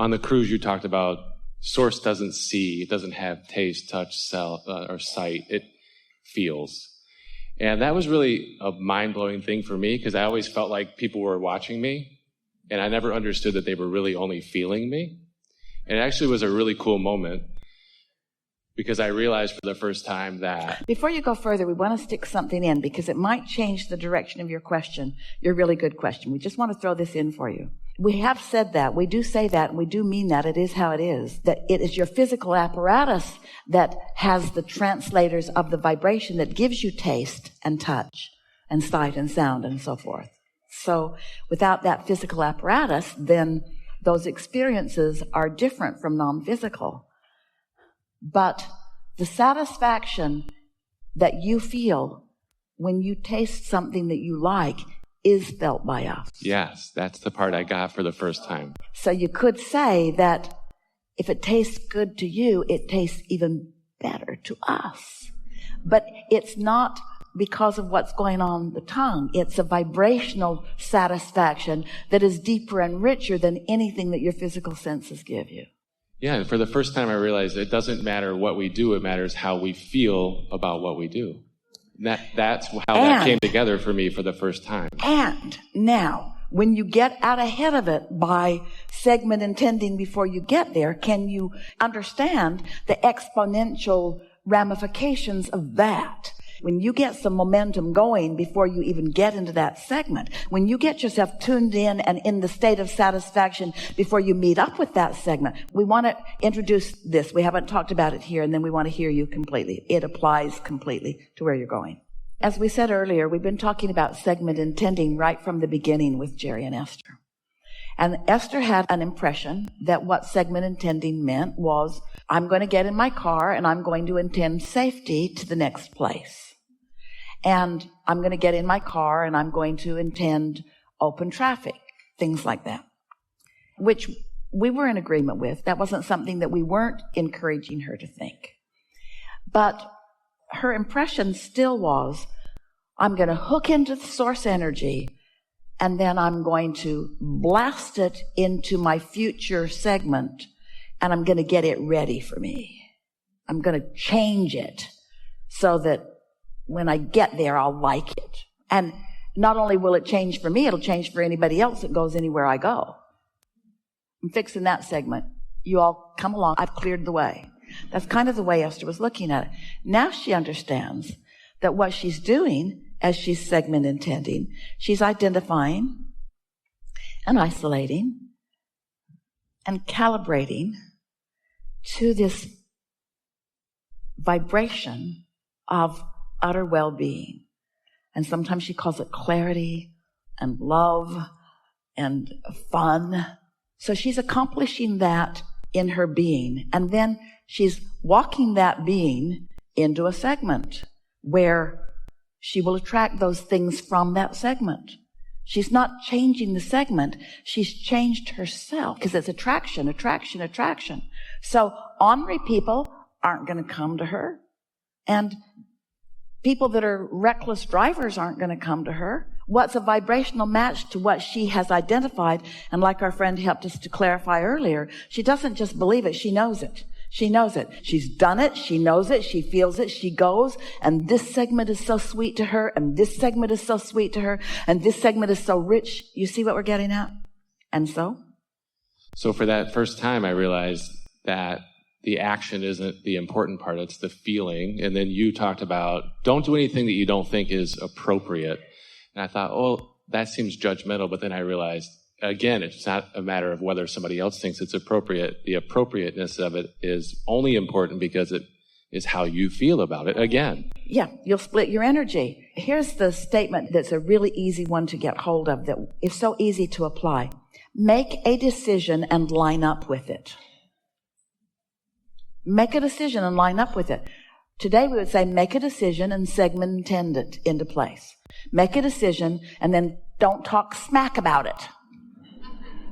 on the cruise, you talked about source doesn't see, it doesn't have taste, touch, or sight. It feels. And that was really a mind-blowing thing for me because I always felt like people were watching me, and I never understood that they were really only feeling me. And it actually was a really cool moment because I realized for the first time that... Before you go further, we want to stick something in because it might change the direction of your question, your really good question. We just want to throw this in for you. We have said that. We do say that, and we do mean that. It is how it is. That it is your physical apparatus that has the translators of the vibration that gives you taste and touch and sight and sound and so forth. So without that physical apparatus, then those experiences are different from non-physical. But the satisfaction that you feel when you taste something that you like is felt by us. Yes, that's the part I got for the first time. So you could say that if it tastes good to you, it tastes even better to us. But it's not because of what's going on the tongue. It's a vibrational satisfaction that is deeper and richer than anything that your physical senses give you. Yeah, and for the first time I realized it doesn't matter what we do, it matters how we feel about what we do. That's how that came together for me for the first time. And now, when you get out ahead of it by segment intending before you get there, can you understand the exponential ramifications of that? When you get some momentum going before you even get into that segment, when you get yourself tuned in and in the state of satisfaction before you meet up with that segment, we want to introduce this. We haven't talked about it here, and then we want to hear you completely. It applies completely to where you're going. As we said earlier, we've been talking about segment intending right from the beginning with Jerry and Esther. And Esther had an impression that what segment intending meant was, I'm going to get in my car and I'm going to intend safety to the next place. And I'm going to get in my car and I'm going to intend open traffic, things like that, which we were in agreement with. That wasn't something that we weren't encouraging her to think. But her impression still was, I'm going to hook into the source energy and then I'm going to blast it into my future segment and I'm going to get it ready for me. I'm going to change it so that when I get there, I'll like it. And not only will it change for me, it'll change for anybody else that goes anywhere I go. I'm fixing that segment. You all come along. I've cleared the way. That's kind of the way Esther was looking at it. Now she understands that what she's doing as she's segment intending, she's identifying and isolating and calibrating to this vibration of utter well-being. And sometimes she calls it clarity and love and fun. So she's accomplishing that in her being. And then she's walking that being into a segment where she will attract those things from that segment. She's not changing the segment. She's changed herself because it's attraction, attraction, attraction. So ornery people aren't going to come to her. And people that are reckless drivers aren't going to come to her. What's a vibrational match to what she has identified? And like our friend helped us to clarify earlier, she doesn't just believe it, she knows it. She knows it. She's done it. She knows it. She feels it. She goes. And this segment is so sweet to her. And this segment is so sweet to her. And this segment is so rich. You see what we're getting at? And so? So for that first time, I realized that the action isn't the important part. It's the feeling. And then you talked about don't do anything that you don't think is appropriate. And I thought, oh, that seems judgmental. But then I realized, again, it's not a matter of whether somebody else thinks it's appropriate. The appropriateness of it is only important because it is how you feel about it. Again. Yeah, you'll split your energy. Here's the statement that's a really easy one to get hold of that is so easy to apply. Make a decision and line up with it. Make a decision and line up with it. Today we would say make a decision and segment intend it into place. Make a decision and then don't talk smack about it.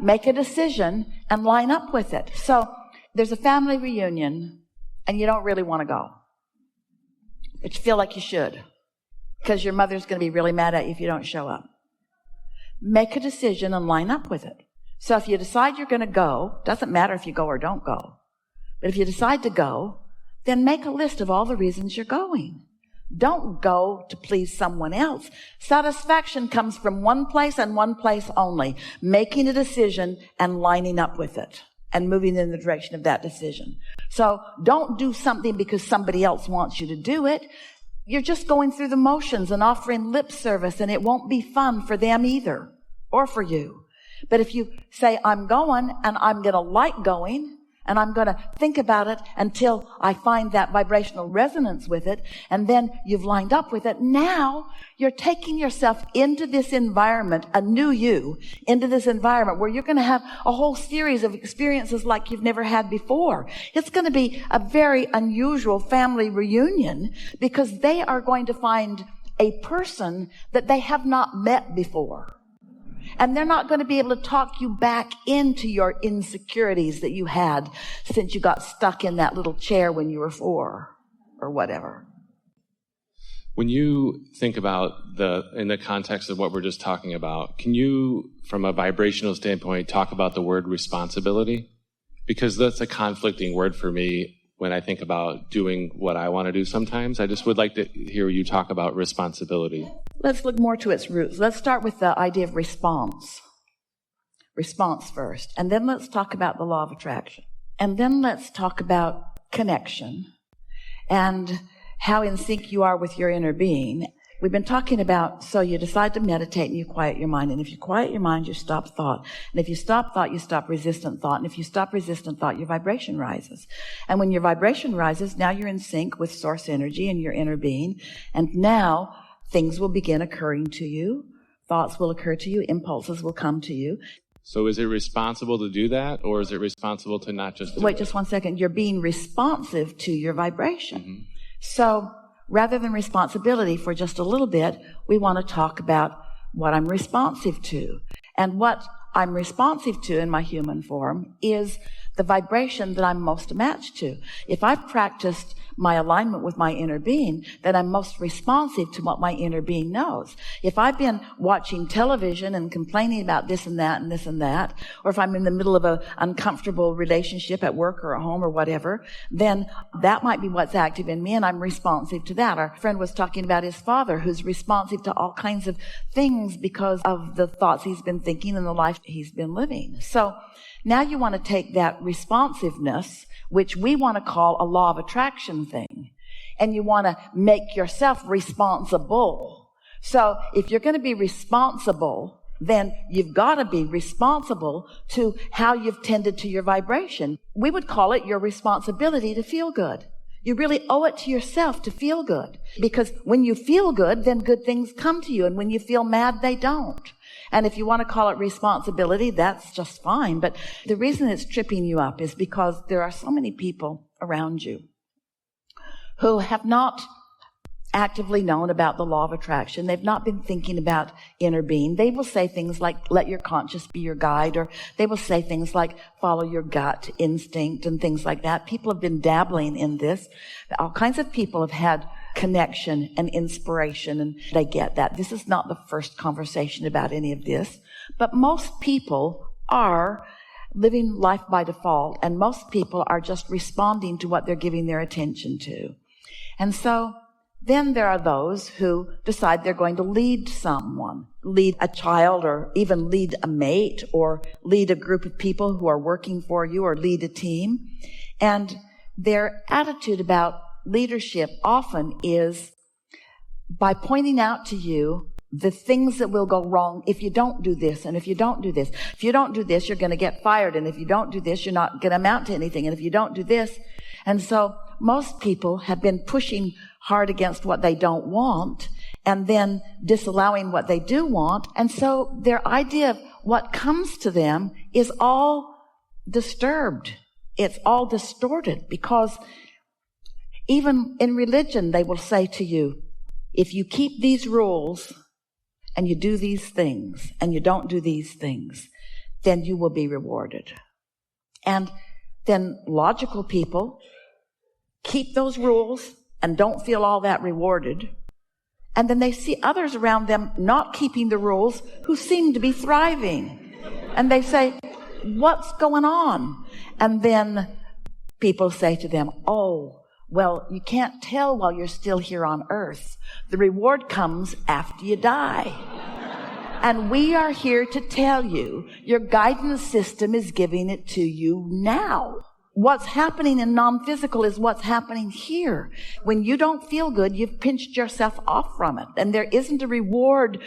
Make a decision and line up with it. So there's a family reunion and you don't really want to go, but you feel like you should because your mother's going to be really mad at you if you don't show up. Make a decision and line up with it. So if you decide you're going to go, doesn't matter if you go or don't go, but if you decide to go, then make a list of all the reasons you're going. Don't go to please someone else. Satisfaction comes from one place and one place only, making a decision and lining up with it and moving in the direction of that decision. So don't do something because somebody else wants you to do it. You're just going through the motions and offering lip service, and it won't be fun for them either or for you. But if you say, I'm going and I'm going to like going, and I'm going to think about it until I find that vibrational resonance with it, and then you've lined up with it. Now you're taking yourself into this environment, a new you, into this environment where you're going to have a whole series of experiences like you've never had before. It's going to be a very unusual family reunion because they are going to find a person that they have not met before. And they're not going to be able to talk you back into your insecurities that you had since you got stuck in that little chair when you were 4 or whatever. When you think about in the context of what we're just talking about, can you, from a vibrational standpoint, talk about the word responsibility? Because that's a conflicting word for me when I think about doing what I want to do sometimes. I just would like to hear you talk about responsibility. Let's look more to its roots. Let's start with the idea of response. Response first. And then let's talk about the law of attraction. And then let's talk about connection and how in sync you are with your inner being. We've been talking about, so you decide to meditate and you quiet your mind. And if you quiet your mind, you stop thought. And if you stop thought, you stop resistant thought. And if you stop resistant thought, your vibration rises. And when your vibration rises, now you're in sync with source energy and your inner being. And now things will begin occurring to you. Thoughts will occur to you. Impulses will come to you. So is it responsible to do that, or is it responsible to not just do Wait it? just 1 second. You're being responsive to your vibration. Mm-hmm. So rather than responsibility for just a little bit, we want to talk about what I'm responsive to. And what I'm responsive to in my human form is the vibration that I'm most matched to. If I've practiced my alignment with my inner being, then I'm most responsive to what my inner being knows. If I've been watching television and complaining about this and that and this and that, or if I'm in the middle of an uncomfortable relationship at work or at home or whatever, then that might be what's active in me, and I'm responsive to that. Our friend was talking about his father, who's responsive to all kinds of things because of the thoughts he's been thinking and the life he's been living. So now you want to take that responsiveness, which we want to call a law of attraction thing, and you want to make yourself responsible. So if you're going to be responsible, then you've got to be responsible to how you've tended to your vibration. We would call it your responsibility to feel good. You really owe it to yourself to feel good, because when you feel good, then good things come to you, and when you feel mad, they don't. And if you want to call it responsibility, that's just fine. But the reason it's tripping you up is because there are so many people around you who have not actively known about the law of attraction. They've not been thinking about inner being. They will say things like, let your conscience be your guide, or they will say things like, follow your gut instinct and things like that. People have been dabbling in this. All kinds of people have had connection and inspiration, and they get that. This is not the first conversation about any of this, but most people are living life by default, and most people are just responding to what they're giving their attention to. And so then there are those who decide they're going to lead someone, lead a child, or even lead a mate, or lead a group of people who are working for you, or lead a team. And their attitude about leadership often is by pointing out to you the things that will go wrong if you don't do this, and if you don't do this. If you don't do this, you're going to get fired, and if you don't do this, you're not going to amount to anything, and if you don't do this. And so most people have been pushing hard against what they don't want, and then disallowing what they do want. And so their idea of what comes to them is all disturbed. It's all distorted, because even in religion, they will say to you, if you keep these rules and you do these things and you don't do these things, then you will be rewarded. And then logical people keep those rules and don't feel all that rewarded. And then they see others around them not keeping the rules who seem to be thriving. And they say, what's going on? And then people say to them, oh, well, you can't tell while you're still here on earth. The reward comes after you die. And we are here to tell you, your guidance system is giving it to you now. What's happening in non-physical is what's happening here. When you don't feel good, you've pinched yourself off from it. And there isn't a reward.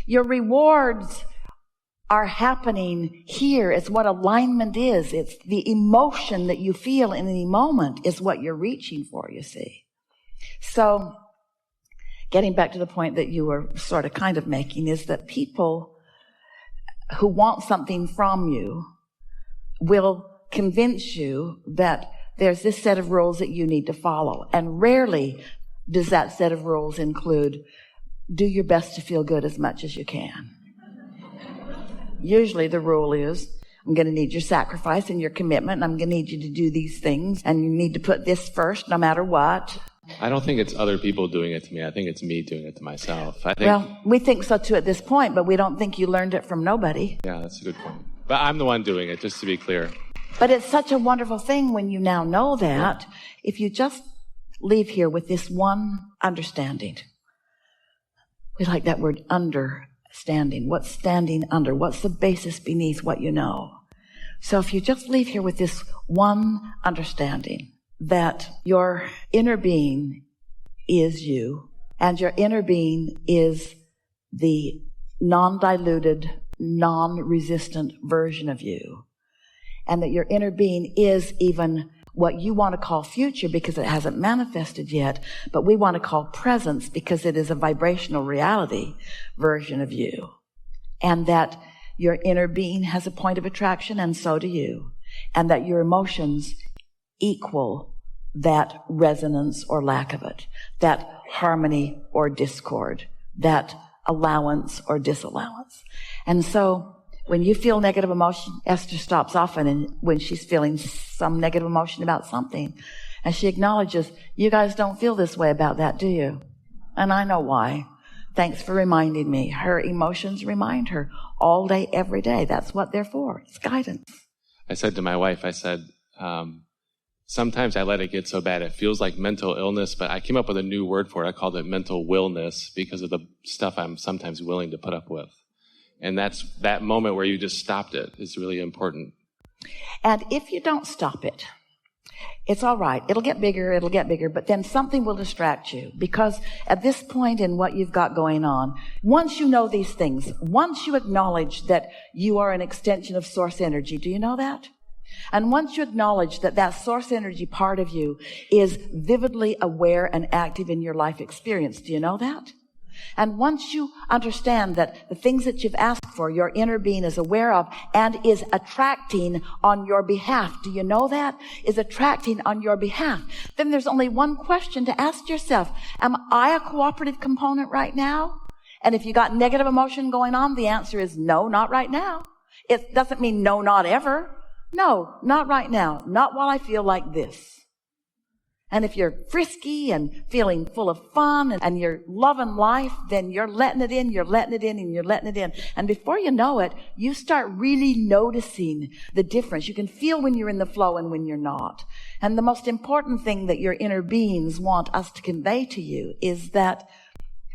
Your rewards are happening here. It's what alignment is. It's the emotion that you feel in any moment is what you're reaching for, you see. So, getting back to the point that you were sort of kind of making is that people who want something from you will convince you that there's this set of rules that you need to follow. And rarely does that set of rules include do your best to feel good as much as you can. Usually the rule is, I'm going to need your sacrifice and your commitment, and I'm going to need you to do these things, and you need to put this first no matter what. I don't think it's other people doing it to me. I think it's me doing it to myself. Well, we think so too at this point, but we don't think you learned it from nobody. Yeah, that's a good point. But I'm the one doing it, just to be clear. But it's such a wonderful thing when you now know that, if you just leave here with this one understanding. We like that word understanding. What's standing under? What's the basis beneath what you know? So if you just leave here with this one understanding that your inner being is you, and your inner being is the non-diluted, non-resistant version of you, and that your inner being is even what you want to call future because it hasn't manifested yet, but we want to call presence because it is a vibrational reality version of you. And that your inner being has a point of attraction, and so do you. And that your emotions equal that resonance or lack of it, that harmony or discord, that allowance or disallowance. And so when you feel negative emotion, Esther stops often and when she's feeling some negative emotion about something, and she acknowledges, you guys don't feel this way about that, do you? And I know why. Thanks for reminding me. Her emotions remind her all day, every day. That's what they're for. It's guidance. I said to my wife, sometimes I let it get so bad it feels like mental illness, but I came up with a new word for it. I called it mental willness because of the stuff I'm sometimes willing to put up with. And that moment where you just stopped it is really important. And if you don't stop it, it's all right. It'll get bigger, but then something will distract you. Because at this point in what you've got going on, once you know these things, once you acknowledge that you are an extension of source energy, do you know that? And once you acknowledge that that source energy part of you is vividly aware and active in your life experience, do you know that? And once you understand that the things that you've asked for, your inner being is aware of and is attracting on your behalf. Do you know that? Is attracting on your behalf. Then there's only one question to ask yourself. Am I a cooperative component right now? And if you got negative emotion going on, the answer is no, not right now. It doesn't mean no, not ever. No, not right now. Not while I feel like this. And if you're frisky and feeling full of fun and you're loving life, then you're letting it in, you're letting it in, and you're letting it in. And before you know it, you start really noticing the difference. You can feel when you're in the flow and when you're not. And the most important thing that your inner beings want us to convey to you is that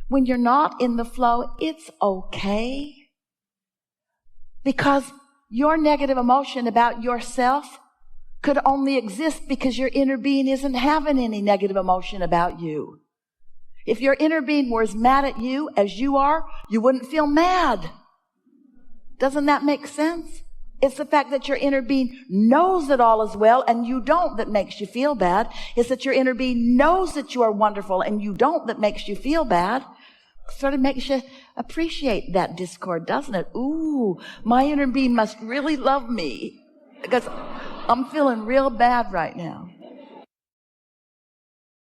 when you're not in the flow, it's okay. Because your negative emotion about yourself could only exist because your inner being isn't having any negative emotion about you. If your inner being were as mad at you as you are, you wouldn't feel mad. Doesn't that make sense? It's the fact that your inner being knows that all is well and you don't that makes you feel bad. It's that your inner being knows that you are wonderful and you don't that makes you feel bad. Sort of makes you appreciate that discord, doesn't it? Ooh, my inner being must really love me because I'm feeling real bad right now.